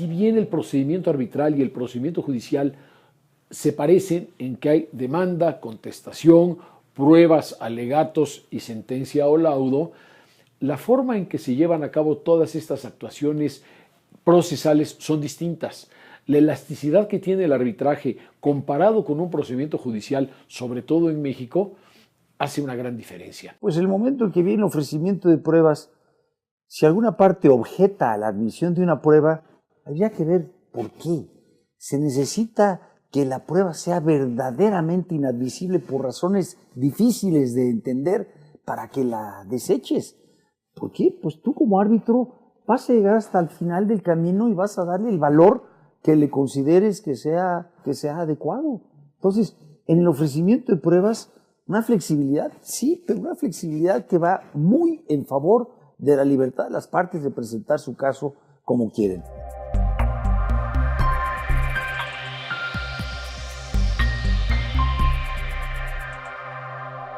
si bien el procedimiento arbitral y el procedimiento judicial se parecen en que hay demanda, contestación, pruebas, alegatos y sentencia o laudo, la forma en que se llevan a cabo todas estas actuaciones procesales son distintas. La elasticidad que tiene el arbitraje comparado con un procedimiento judicial, sobre todo en México, hace una gran diferencia. Pues el momento en que viene el ofrecimiento de pruebas, si alguna parte objeta a la admisión de una prueba, habría que ver por qué. Se necesita que la prueba sea verdaderamente inadmisible por razones difíciles de entender para que la deseches. ¿Por qué? Pues tú como árbitro vas a llegar hasta el final del camino y vas a darle el valor que le consideres que sea adecuado. Entonces, en el ofrecimiento de pruebas, una flexibilidad, sí, pero una flexibilidad que va muy en favor de la libertad de las partes de presentar su caso como quieren.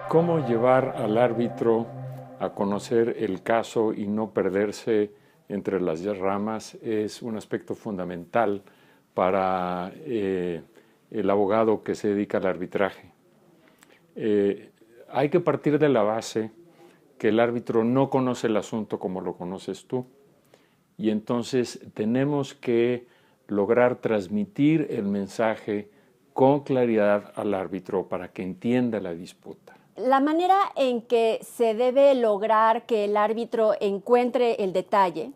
¿Cómo llevar al árbitro a conocer el caso y no perderse entre las ramas? Es un aspecto fundamental para el abogado que se dedica al arbitraje. Hay que partir de la base que el árbitro no conoce el asunto como lo conoces tú, y entonces tenemos que lograr transmitir el mensaje con claridad al árbitro para que entienda la disputa. La manera en que se debe lograr que el árbitro encuentre el detalle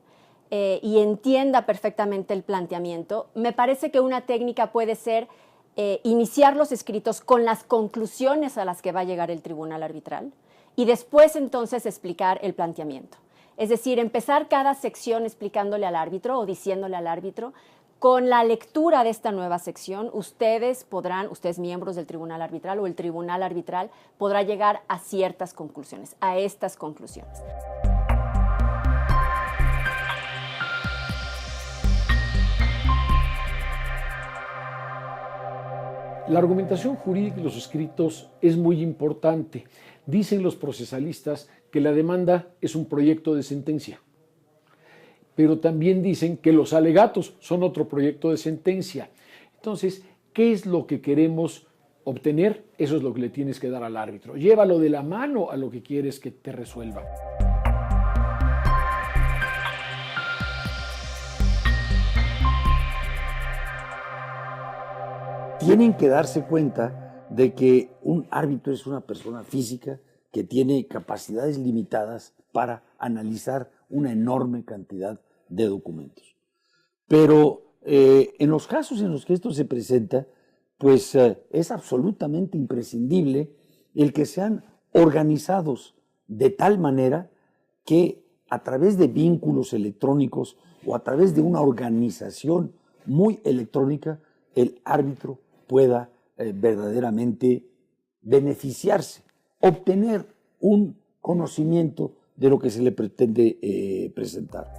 y entienda perfectamente el planteamiento, me parece que una técnica puede ser iniciar los escritos con las conclusiones a las que va a llegar el tribunal arbitral y después entonces explicar el planteamiento. Es decir, empezar cada sección explicándole al árbitro o diciéndole al árbitro: con la lectura de esta nueva sección, ustedes miembros del tribunal arbitral o el tribunal arbitral, podrá llegar a ciertas conclusiones, a estas conclusiones. La argumentación jurídica y los escritos es muy importante. Dicen los procesalistas que la demanda es un proyecto de sentencia, pero también dicen que los alegatos son otro proyecto de sentencia. Entonces, ¿qué es lo que queremos obtener? Eso es lo que le tienes que dar al árbitro. Llévalo de la mano a lo que quieres que te resuelva. Tienen que darse cuenta de que un árbitro es una persona física que tiene capacidades limitadas para analizar una enorme cantidad de documentos. Pero en los casos en los que esto se presenta, pues es absolutamente imprescindible el que sean organizados de tal manera que a través de vínculos electrónicos o a través de una organización muy electrónica, el árbitro pueda verdaderamente beneficiarse, obtener un conocimiento de lo que se le pretende presentar.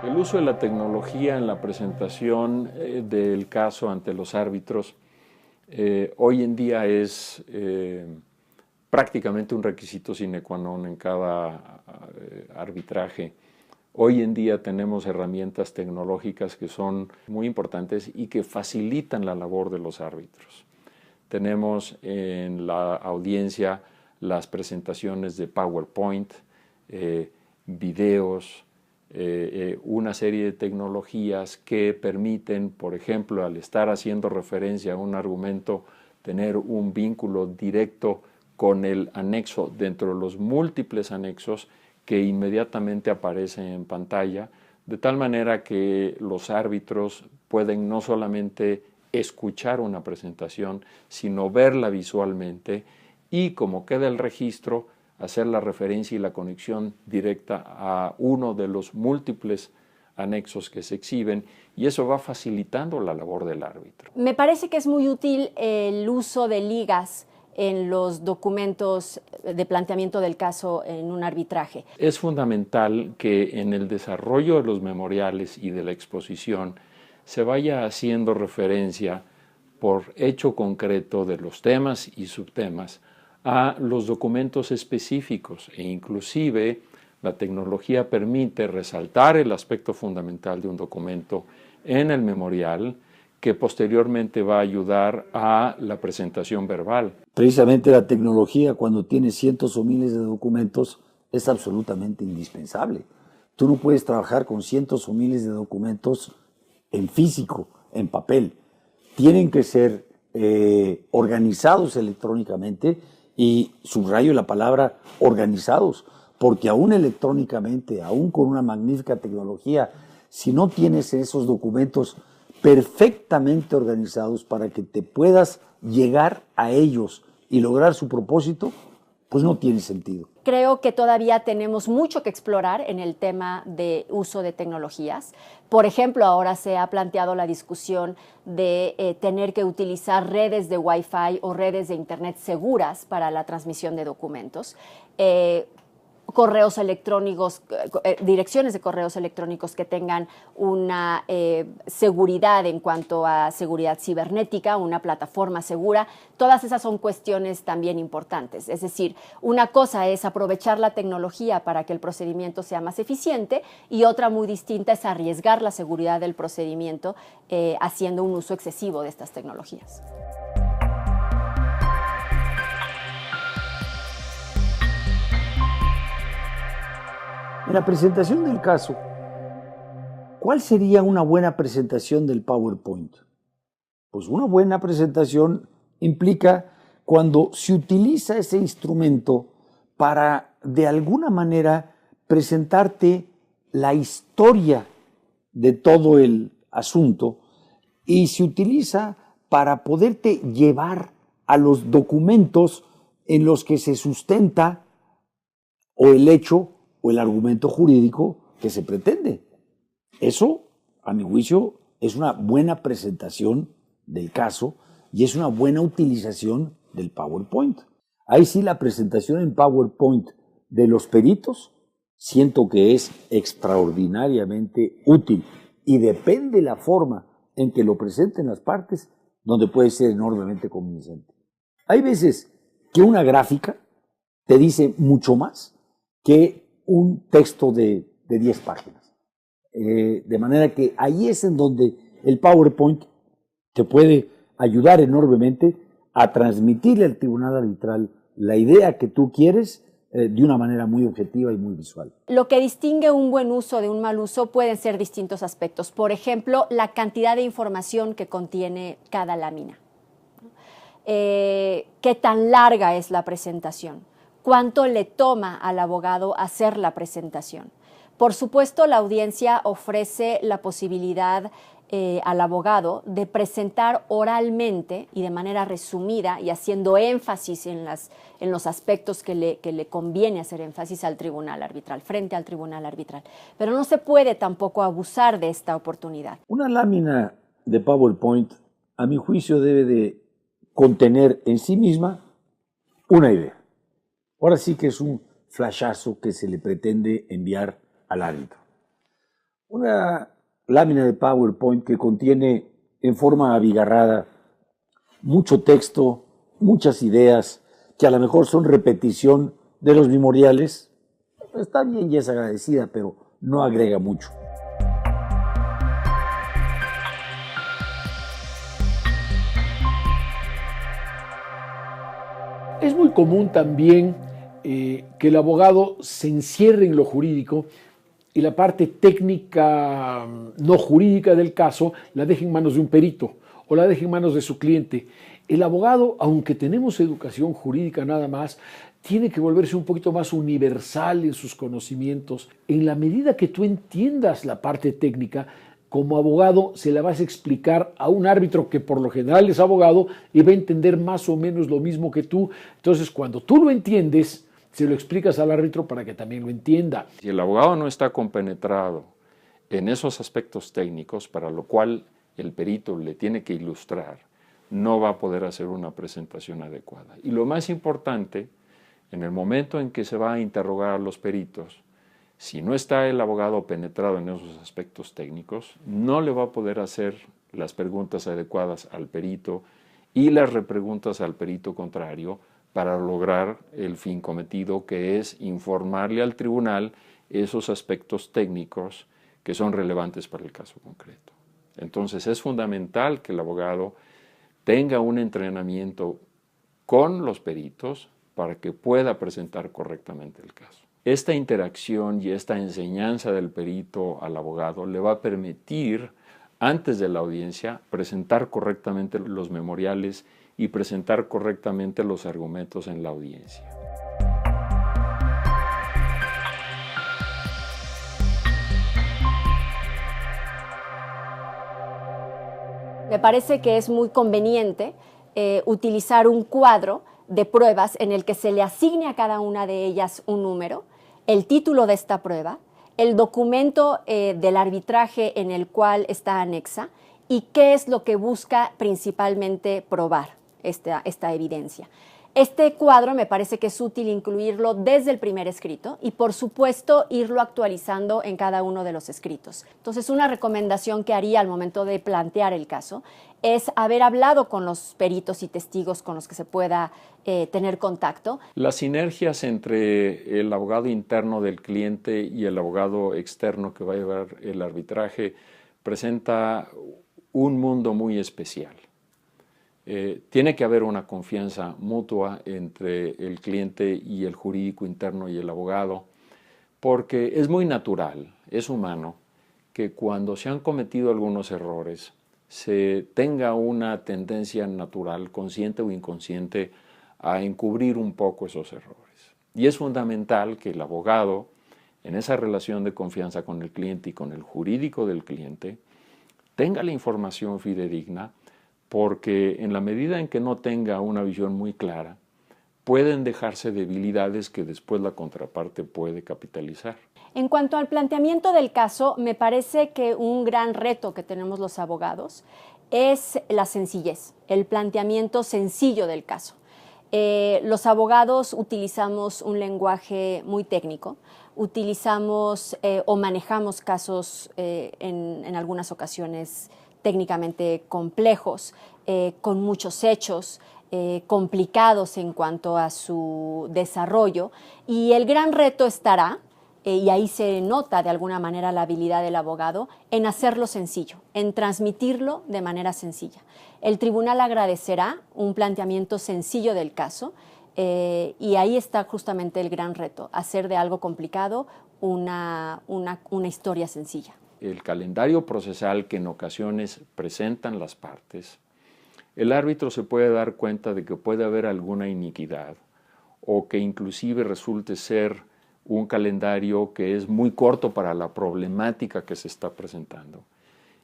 El uso de la tecnología en la presentación del caso ante los árbitros hoy en día es prácticamente un requisito sine qua non en cada arbitraje. Hoy en día tenemos herramientas tecnológicas que son muy importantes y que facilitan la labor de los árbitros. Tenemos en la audiencia las presentaciones de PowerPoint, videos, una serie de tecnologías que permiten, por ejemplo, al estar haciendo referencia a un argumento, tener un vínculo directo con el anexo dentro de los múltiples anexos que inmediatamente aparecen en pantalla, de tal manera que los árbitros pueden no solamente escuchar una presentación, sino verla visualmente y, como queda el registro, hacer la referencia y la conexión directa a uno de los múltiples anexos que se exhiben, y eso va facilitando la labor del árbitro. Me parece que es muy útil el uso de ligas en los documentos de planteamiento del caso en un arbitraje. Es fundamental que en el desarrollo de los memoriales y de la exposición se vaya haciendo referencia por hecho concreto de los temas y subtemas a los documentos específicos e inclusive la tecnología permite resaltar el aspecto fundamental de un documento en el memorial que posteriormente va a ayudar a la presentación verbal. Precisamente la tecnología, cuando tiene cientos o miles de documentos, es absolutamente indispensable. Tú no puedes trabajar con cientos o miles de documentos en físico, en papel. Tienen que ser organizados electrónicamente, y subrayo la palabra organizados, porque aún electrónicamente, aún con una magnífica tecnología, si no tienes esos documentos perfectamente organizados para que te puedas llegar a ellos y lograr su propósito, pues no tiene sentido. Creo que todavía tenemos mucho que explorar en el tema de uso de tecnologías. Por ejemplo, ahora se ha planteado la discusión de tener que utilizar redes de Wi-Fi o redes de Internet seguras para la transmisión de documentos. Correos electrónicos, direcciones de correos electrónicos que tengan una seguridad en cuanto a seguridad cibernética, una plataforma segura. Todas esas son cuestiones también importantes. Es decir, una cosa es aprovechar la tecnología para que el procedimiento sea más eficiente y otra muy distinta es arriesgar la seguridad del procedimiento haciendo un uso excesivo de estas tecnologías. En la presentación del caso, ¿cuál sería una buena presentación del PowerPoint? Pues una buena presentación implica cuando se utiliza ese instrumento para, de alguna manera, presentarte la historia de todo el asunto y se utiliza para poderte llevar a los documentos en los que se sustenta o el hecho o el argumento jurídico que se pretende. Eso, a mi juicio, es una buena presentación del caso y es una buena utilización del PowerPoint. Ahí sí, la presentación en PowerPoint de los peritos siento que es extraordinariamente útil y depende la forma en que lo presenten las partes donde puede ser enormemente convincente. Hay veces que una gráfica te dice mucho más que un texto de 10 páginas. De manera que ahí es en donde el PowerPoint te puede ayudar enormemente a transmitirle al tribunal arbitral la idea que tú quieres de una manera muy objetiva y muy visual. Lo que distingue un buen uso de un mal uso pueden ser distintos aspectos. Por ejemplo, la cantidad de información que contiene cada lámina. ¿Qué tan larga es la presentación? ¿Cuánto le toma al abogado hacer la presentación? Por supuesto, la audiencia ofrece la posibilidad al abogado de presentar oralmente y de manera resumida y haciendo énfasis en los aspectos que le conviene hacer énfasis al tribunal arbitral, frente al tribunal arbitral. Pero no se puede tampoco abusar de esta oportunidad. Una lámina de PowerPoint, a mi juicio, debe de contener en sí misma una idea. Ahora sí que es un flashazo que se le pretende enviar al árbitro. Una lámina de PowerPoint que contiene en forma abigarrada mucho texto, muchas ideas, que a lo mejor son repetición de los memoriales, está bien y es agradecida, pero no agrega mucho. Es muy común también que el abogado se encierre en lo jurídico y la parte técnica no jurídica del caso la deje en manos de un perito o la deje en manos de su cliente. El abogado, aunque tenemos educación jurídica nada más, tiene que volverse un poquito más universal en sus conocimientos. En la medida que tú entiendas la parte técnica, como abogado se la vas a explicar a un árbitro que por lo general es abogado y va a entender más o menos lo mismo que tú. Entonces, cuando tú lo entiendes, se lo explicas al árbitro para que también lo entienda. Si el abogado no está compenetrado en esos aspectos técnicos, para lo cual el perito le tiene que ilustrar, no va a poder hacer una presentación adecuada. Y lo más importante, en el momento en que se va a interrogar a los peritos, si no está el abogado penetrado en esos aspectos técnicos, no le va a poder hacer las preguntas adecuadas al perito y las repreguntas al perito contrario para lograr el fin cometido, que es informarle al tribunal esos aspectos técnicos que son relevantes para el caso concreto. Entonces es fundamental que el abogado tenga un entrenamiento con los peritos para que pueda presentar correctamente el caso. Esta interacción y esta enseñanza del perito al abogado le va a permitir, antes de la audiencia, presentar correctamente los memoriales y presentar correctamente los argumentos en la audiencia. Me parece que es muy conveniente utilizar un cuadro de pruebas en el que se le asigne a cada una de ellas un número, el título de esta prueba, el documento del arbitraje en el cual está anexa y qué es lo que busca principalmente probar esta evidencia. Este cuadro me parece que es útil incluirlo desde el primer escrito y, por supuesto, irlo actualizando en cada uno de los escritos. Entonces, una recomendación que haría al momento de plantear el caso es haber hablado con los peritos y testigos con los que se pueda tener contacto. Las sinergias entre el abogado interno del cliente y el abogado externo que va a llevar el arbitraje presenta un mundo muy especial. Tiene que haber una confianza mutua entre el cliente y el jurídico interno y el abogado, porque es muy natural, es humano, que cuando se han cometido algunos errores, se tenga una tendencia natural, consciente o inconsciente, a encubrir un poco esos errores. Y es fundamental que el abogado, en esa relación de confianza con el cliente y con el jurídico del cliente, tenga la información fidedigna, porque en la medida en que no tenga una visión muy clara, pueden dejarse debilidades que después la contraparte puede capitalizar. En cuanto al planteamiento del caso, me parece que un gran reto que tenemos los abogados es la sencillez, el planteamiento sencillo del caso. Los abogados utilizamos un lenguaje muy técnico, utilizamos o manejamos casos en algunas ocasiones técnicamente complejos, con muchos hechos, complicados en cuanto a su desarrollo, y el gran reto estará, y ahí se nota de alguna manera la habilidad del abogado, en hacerlo sencillo, en transmitirlo de manera sencilla. El tribunal agradecerá un planteamiento sencillo del caso, y ahí está justamente el gran reto, hacer de algo complicado una historia sencilla. El calendario procesal que en ocasiones presentan las partes, el árbitro se puede dar cuenta de que puede haber alguna iniquidad o que inclusive resulte ser un calendario que es muy corto para la problemática que se está presentando.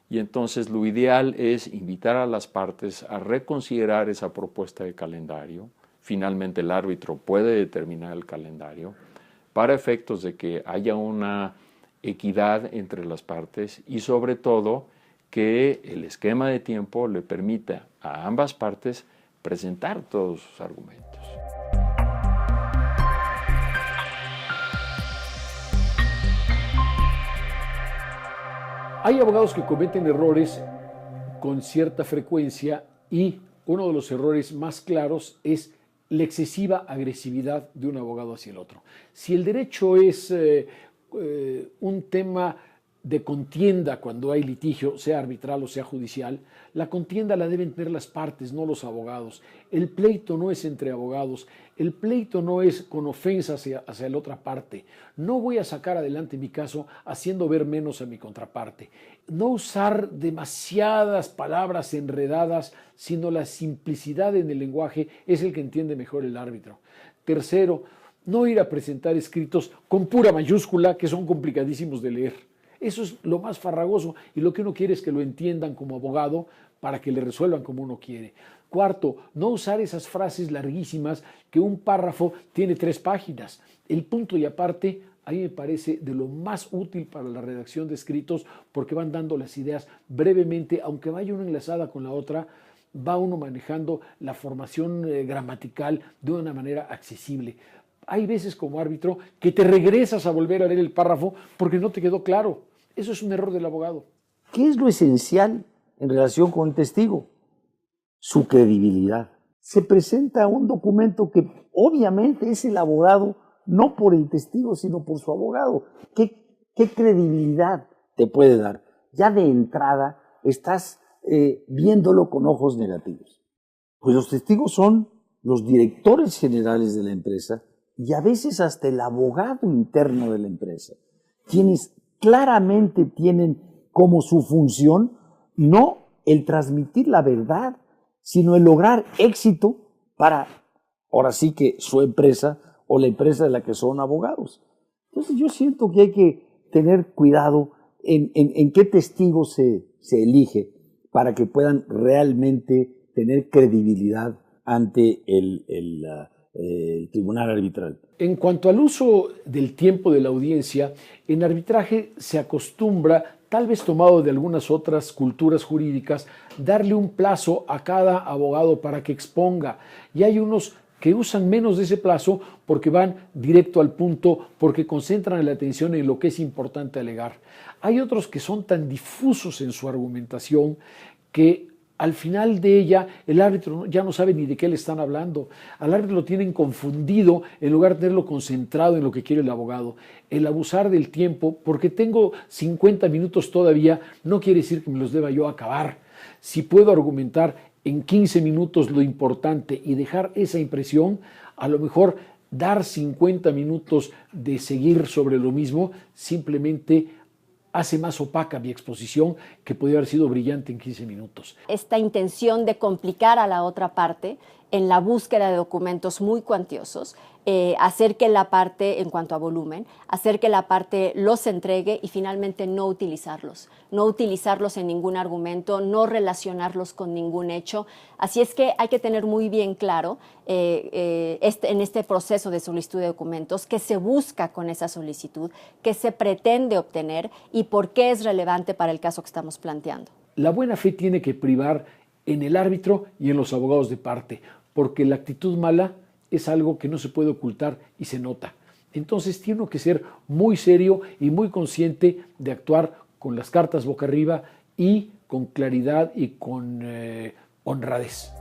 Y entonces lo ideal es invitar a las partes a reconsiderar esa propuesta de calendario. Finalmente el árbitro puede determinar el calendario para efectos de que haya una equidad entre las partes y sobre todo que el esquema de tiempo le permita a ambas partes presentar todos sus argumentos. Hay abogados que cometen errores con cierta frecuencia y uno de los errores más claros es la excesiva agresividad de un abogado hacia el otro. Si el derecho es un tema de contienda cuando hay litigio, sea arbitral o sea judicial, la contienda la deben tener las partes, no los abogados. El pleito no es entre abogados, el pleito no es con ofensa hacia la otra parte. No voy a sacar adelante mi caso haciendo ver menos a mi contraparte. No usar demasiadas palabras enredadas, sino la simplicidad en el lenguaje es el que entiende mejor el árbitro. Tercero, no ir a presentar escritos con pura mayúscula que son complicadísimos de leer. Eso es lo más farragoso y lo que uno quiere es que lo entiendan como abogado para que le resuelvan como uno quiere. Cuarto, no usar esas frases larguísimas que un párrafo tiene 3 páginas. El punto y aparte a mí me parece de lo más útil para la redacción de escritos porque van dando las ideas brevemente, aunque vaya una enlazada con la otra, va uno manejando la formación gramatical de una manera accesible. Hay veces como árbitro que te regresas a volver a leer el párrafo porque no te quedó claro. Eso es un error del abogado. ¿Qué es lo esencial en relación con un testigo? Su credibilidad. se presenta un documento que obviamente es elaborado no por el testigo, sino por su abogado. ¿Qué credibilidad te puede dar? Ya de entrada estás viéndolo con ojos negativos. Pues los testigos son los directores generales de la empresa y a veces hasta el abogado interno de la empresa, quienes claramente tienen como su función no el transmitir la verdad, sino el lograr éxito para, ahora sí que su empresa o la empresa de la que son abogados. Entonces yo siento que hay que tener cuidado en qué testigo se elige para que puedan realmente tener credibilidad ante el tribunal arbitral. En cuanto al uso del tiempo de la audiencia, en arbitraje se acostumbra, tal vez tomado de algunas otras culturas jurídicas, darle un plazo a cada abogado para que exponga. Y hay unos que usan menos de ese plazo porque van directo al punto, porque concentran la atención en lo que es importante alegar. Hay otros que son tan difusos en su argumentación que al final de ella el árbitro ya no sabe ni de qué le están hablando. Al árbitro lo tienen confundido en lugar de tenerlo concentrado en lo que quiere el abogado. El abusar del tiempo, porque tengo 50 minutos todavía, no quiere decir que me los deba yo acabar. Si puedo argumentar en 15 minutos lo importante y dejar esa impresión, a lo mejor dar 50 minutos de seguir sobre lo mismo simplemente hace más opaca mi exposición, que podría haber sido brillante en 15 minutos. Esta intención de complicar a la otra parte en la búsqueda de documentos muy cuantiosos, hacer que la parte, en cuanto a volumen, hacer que la parte los entregue y finalmente no utilizarlos en ningún argumento, no relacionarlos con ningún hecho. Así es que hay que tener muy bien claro en este proceso de solicitud de documentos qué se busca con esa solicitud, qué se pretende obtener y por qué es relevante para el caso que estamos planteando. La buena fe tiene que privar en el árbitro y en los abogados de parte, porque la actitud mala es algo que no se puede ocultar y se nota. Entonces tiene que ser muy serio y muy consciente de actuar con las cartas boca arriba y con claridad y con honradez.